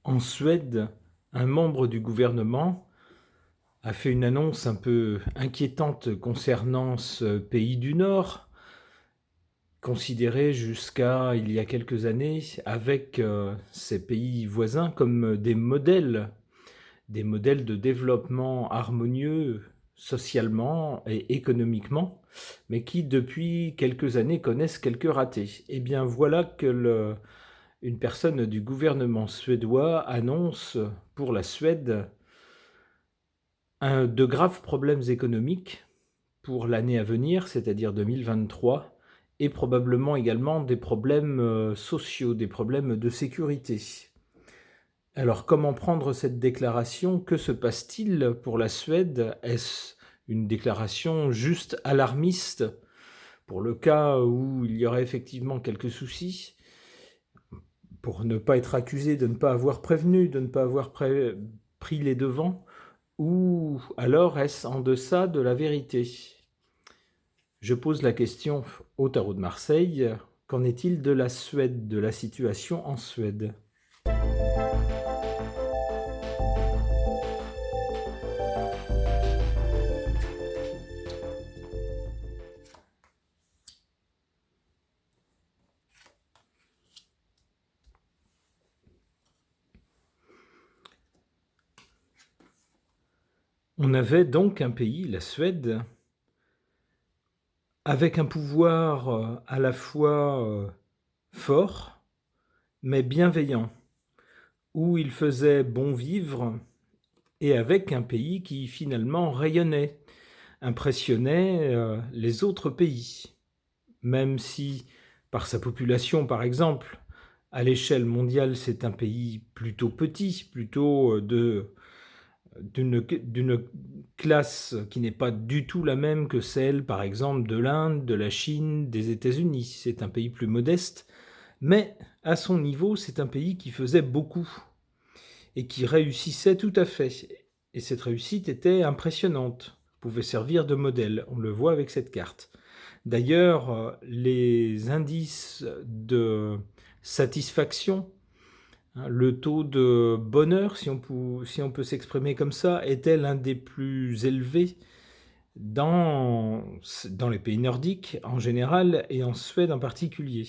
En Suède, un membre du gouvernement a fait une annonce un peu inquiétante concernant ce pays du Nord, considéré jusqu'à il y a quelques années avec ses pays voisins comme des modèles de développement harmonieux socialement et économiquement, mais qui depuis quelques années connaissent quelques ratés. Eh bien voilà que une personne du gouvernement suédois annonce pour la Suède de graves problèmes économiques pour l'année à venir, c'est-à-dire 2023, et probablement également des problèmes sociaux, des problèmes de sécurité. Alors comment prendre cette déclaration? Que se passe-t-il pour la Suède? Est-ce une déclaration juste alarmiste pour le cas où il y aurait effectivement quelques soucis, pour ne pas être accusé de ne pas avoir prévenu, de ne pas avoir pris les devants, ou alors est-ce en deçà de la vérité? Je pose la question au Tarot de Marseille. Qu'en est-il de la Suède, de la situation en Suède? On avait donc un pays, la Suède, avec un pouvoir à la fois fort, mais bienveillant, où il faisait bon vivre, et avec un pays qui finalement rayonnait, impressionnait les autres pays, même si par sa population par exemple, à l'échelle mondiale c'est un pays plutôt petit, plutôt d'une classe qui n'est pas du tout la même que celle par exemple de l'Inde, de la Chine, des États-Unis. C'est un pays plus modeste, mais à son niveau c'est un pays qui faisait beaucoup et qui réussissait tout à fait. Et cette réussite était impressionnante, pouvait servir de modèle, on le voit avec cette carte. D'ailleurs, les indices de satisfaction, le taux de bonheur, si on peut s'exprimer comme ça, était l'un des plus élevés dans les pays nordiques en général et en Suède en particulier.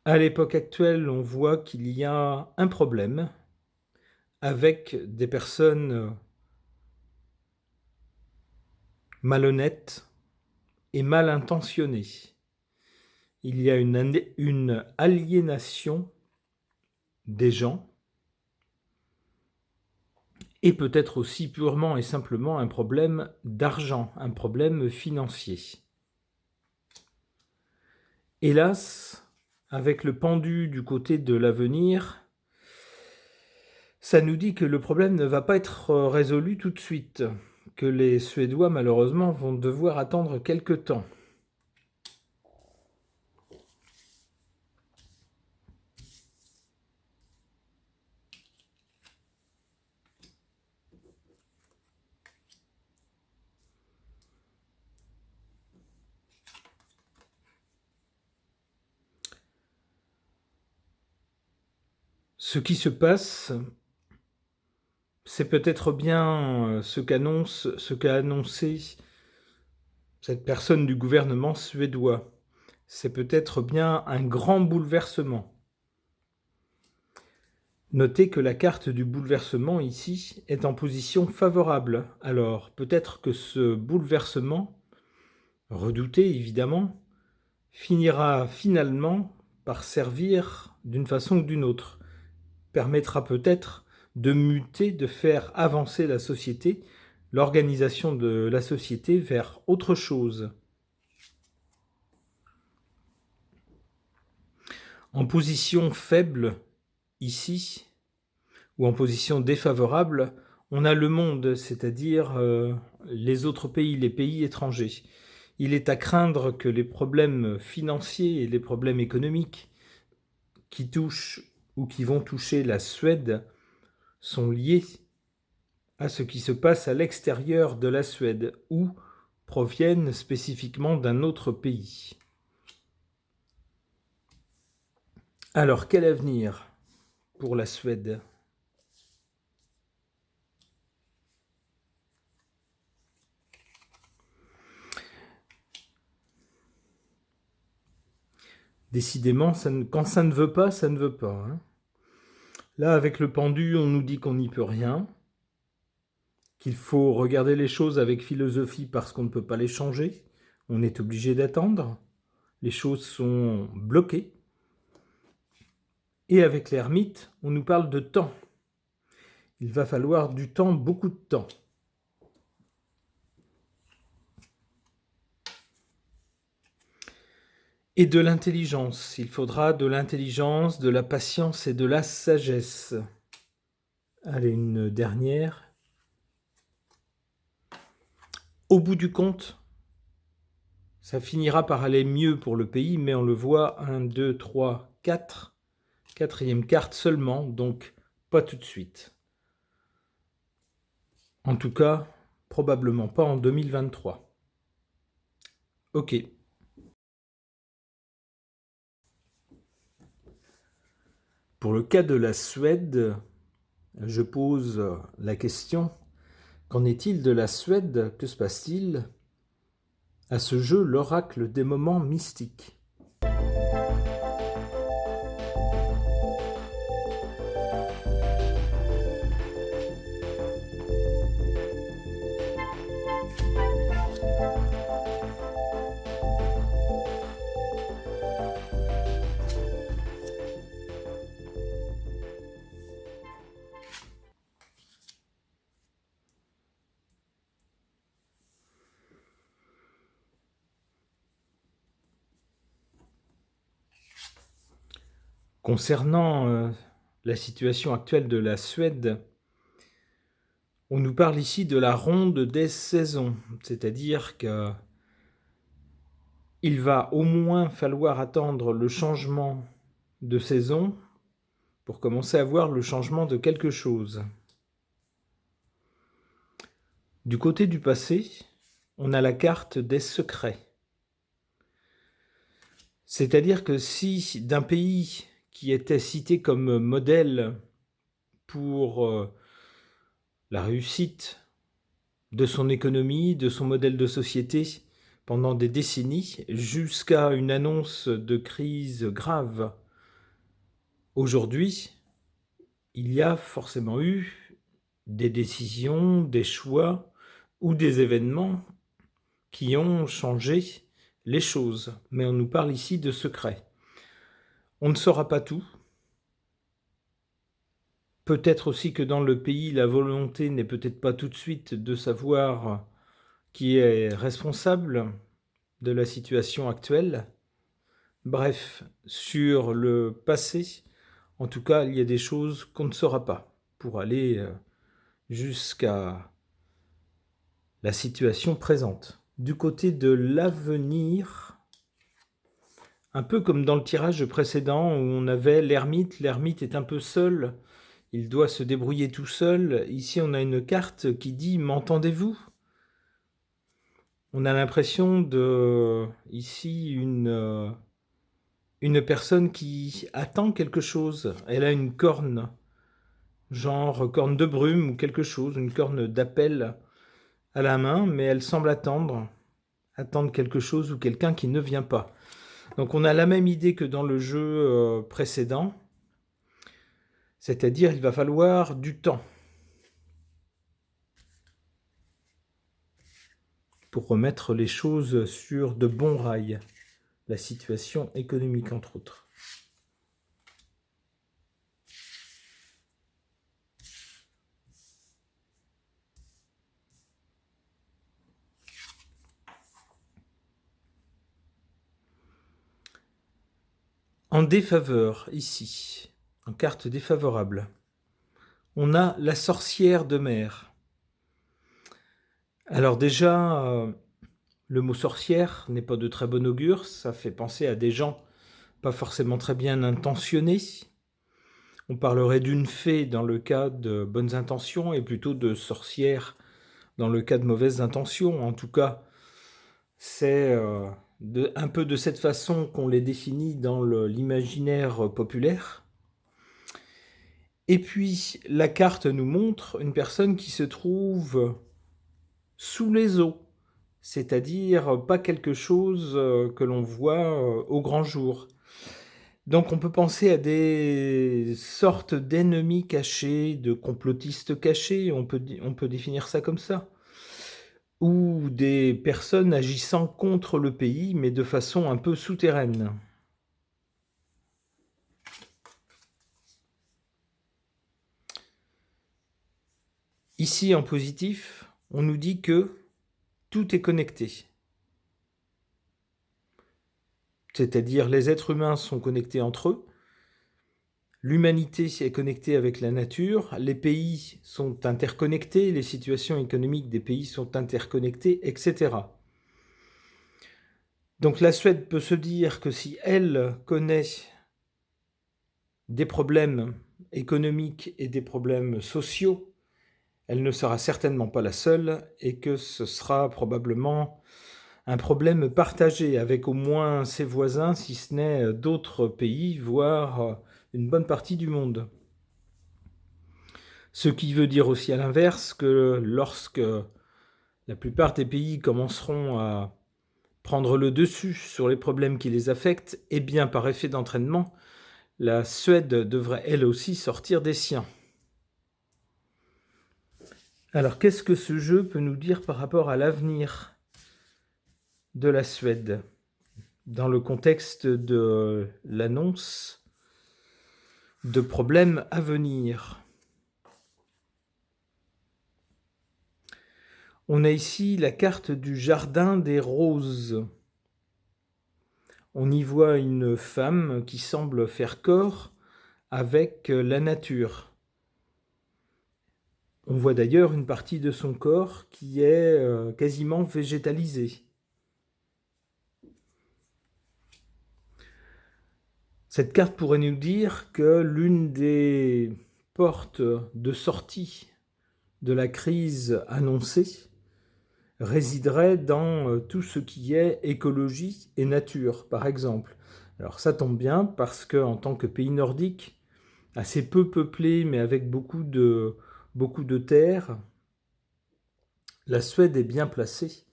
À l'époque actuelle, on voit qu'il y a un problème avec des personnes malhonnêtes et mal intentionnées. Il y a une aliénation des gens et peut-être aussi purement et simplement un problème d'argent, un problème financier. Hélas, avec le pendu du côté de l'avenir, ça nous dit que le problème ne va pas être résolu tout de suite, que les Suédois malheureusement vont devoir attendre quelque temps. Ce qui se passe, c'est peut-être bien ce qu'a annoncé cette personne du gouvernement suédois. C'est peut-être bien un grand bouleversement. Notez que la carte du bouleversement ici est en position favorable. Alors peut-être que ce bouleversement, redouté évidemment, finira finalement par servir d'une façon ou d'une autre, permettra peut-être de muter, de faire avancer la société, l'organisation de la société vers autre chose. En position faible, ici, ou en position défavorable, on a le monde, c'est-à-dire les autres pays, les pays étrangers. Il est à craindre que les problèmes financiers et les problèmes économiques qui touchent ou qui vont toucher la Suède sont liés à ce qui se passe à l'extérieur de la Suède ou proviennent spécifiquement d'un autre pays. Alors, quel avenir pour la Suède ? Décidément, quand ça ne veut pas, ça ne veut pas. Hein. Là, avec le pendu, on nous dit qu'on n'y peut rien, qu'il faut regarder les choses avec philosophie parce qu'on ne peut pas les changer. On est obligé d'attendre. Les choses sont bloquées. Et avec l'ermite, on nous parle de temps. Il va falloir du temps, beaucoup de temps. Et de l'intelligence. Il faudra de l'intelligence, de la patience et de la sagesse. Allez, une dernière. Au bout du compte, ça finira par aller mieux pour le pays, mais on le voit, 1, 2, 3, 4. Quatrième carte seulement, donc pas tout de suite. En tout cas, probablement pas en 2023. Ok. Pour le cas de la Suède, je pose la question, qu'en est-il de la Suède ? Que se passe-t-il ? À ce jeu, l'oracle des moments mystiques. Concernant la situation actuelle de la Suède, on nous parle ici de la ronde des saisons, c'est-à-dire qu'il va au moins falloir attendre le changement de saison pour commencer à voir le changement de quelque chose. Du côté du passé, on a la carte des secrets. C'est-à-dire que si d'un pays qui était cité comme modèle pour la réussite de son économie, de son modèle de société pendant des décennies, jusqu'à une annonce de crise grave, aujourd'hui, il y a forcément eu des décisions, des choix ou des événements qui ont changé les choses. Mais on nous parle ici de secrets. On ne saura pas tout. Peut-être aussi que dans le pays, la volonté n'est peut-être pas tout de suite de savoir qui est responsable de la situation actuelle. Bref, sur le passé, en tout cas, il y a des choses qu'on ne saura pas pour aller jusqu'à la situation présente. Du côté de l'avenir, un peu comme dans le tirage précédent où on avait l'ermite est un peu seul, il doit se débrouiller tout seul. Ici, on a une carte qui dit « M'entendez-vous » ? On a l'impression de, ici, une personne qui attend quelque chose. Elle a une corne, genre corne de brume ou quelque chose, une corne d'appel à la main, mais elle semble attendre quelque chose ou quelqu'un qui ne vient pas. Donc on a la même idée que dans le jeu précédent, c'est-à-dire il va falloir du temps pour remettre les choses sur de bons rails, la situation économique entre autres. En défaveur, ici, en carte défavorable, on a la sorcière de mer. Alors déjà, le mot sorcière n'est pas de très bon augure, ça fait penser à des gens pas forcément très bien intentionnés. On parlerait d'une fée dans le cas de bonnes intentions et plutôt de sorcière dans le cas de mauvaises intentions. En tout cas, c'est un peu de cette façon qu'on les définit dans l'imaginaire populaire. Et puis, la carte nous montre une personne qui se trouve sous les eaux, c'est-à-dire pas quelque chose que l'on voit au grand jour. Donc on peut penser à des sortes d'ennemis cachés, de complotistes cachés, on peut définir ça comme ça, ou des personnes agissant contre le pays, mais de façon un peu souterraine. Ici, en positif, on nous dit que tout est connecté. C'est-à-dire les êtres humains sont connectés entre eux, l'humanité est connectée avec la nature, les pays sont interconnectés, les situations économiques des pays sont interconnectées, etc. Donc la Suède peut se dire que si elle connaît des problèmes économiques et des problèmes sociaux, elle ne sera certainement pas la seule et que ce sera probablement un problème partagé avec au moins ses voisins, si ce n'est d'autres pays, voire une bonne partie du monde. Ce qui veut dire aussi à l'inverse que lorsque la plupart des pays commenceront à prendre le dessus sur les problèmes qui les affectent, eh bien par effet d'entraînement, la Suède devrait elle aussi sortir des siens. Alors qu'est-ce que ce jeu peut nous dire par rapport à l'avenir de la Suède dans le contexte de l'annonce de problèmes à venir? On a ici la carte du jardin des roses. On y voit une femme qui semble faire corps avec la nature. On voit d'ailleurs une partie de son corps qui est quasiment végétalisée. Cette carte pourrait nous dire que l'une des portes de sortie de la crise annoncée résiderait dans tout ce qui est écologie et nature, par exemple. Alors ça tombe bien parce qu'en tant que pays nordique, assez peu peuplé mais avec beaucoup de terres, la Suède est bien placée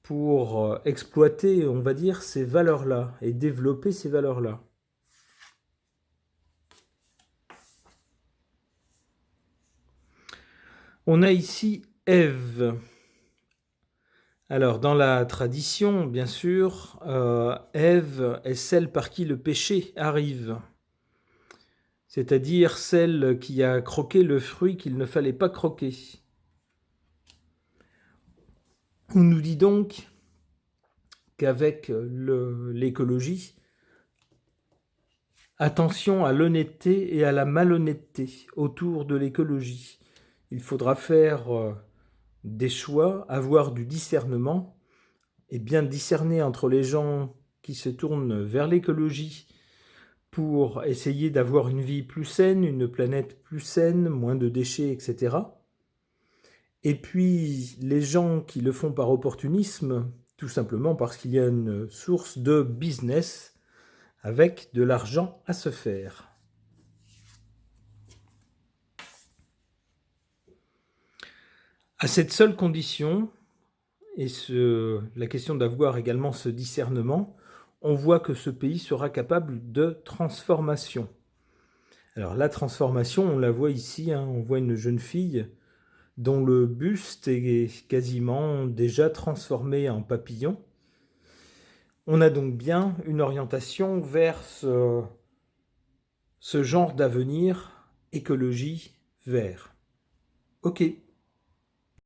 pour exploiter, on va dire, ces valeurs-là et développer ces valeurs-là. On a ici Ève. Alors, dans la tradition, bien sûr, Ève est celle par qui le péché arrive, c'est-à-dire celle qui a croqué le fruit qu'il ne fallait pas croquer. On nous dit donc qu'avec l'écologie, attention à l'honnêteté et à la malhonnêteté autour de l'écologie. Il faudra faire des choix, avoir du discernement et bien discerner entre les gens qui se tournent vers l'écologie pour essayer d'avoir une vie plus saine, une planète plus saine, moins de déchets, etc. Et puis les gens qui le font par opportunisme, tout simplement parce qu'il y a une source de business avec de l'argent à se faire. À cette seule condition, et la question d'avoir également ce discernement, on voit que ce pays sera capable de transformation. Alors la transformation, on la voit ici, on voit une jeune fille dont le buste est quasiment déjà transformé en papillon. On a donc bien une orientation vers ce genre d'avenir, écologie, vert. Ok.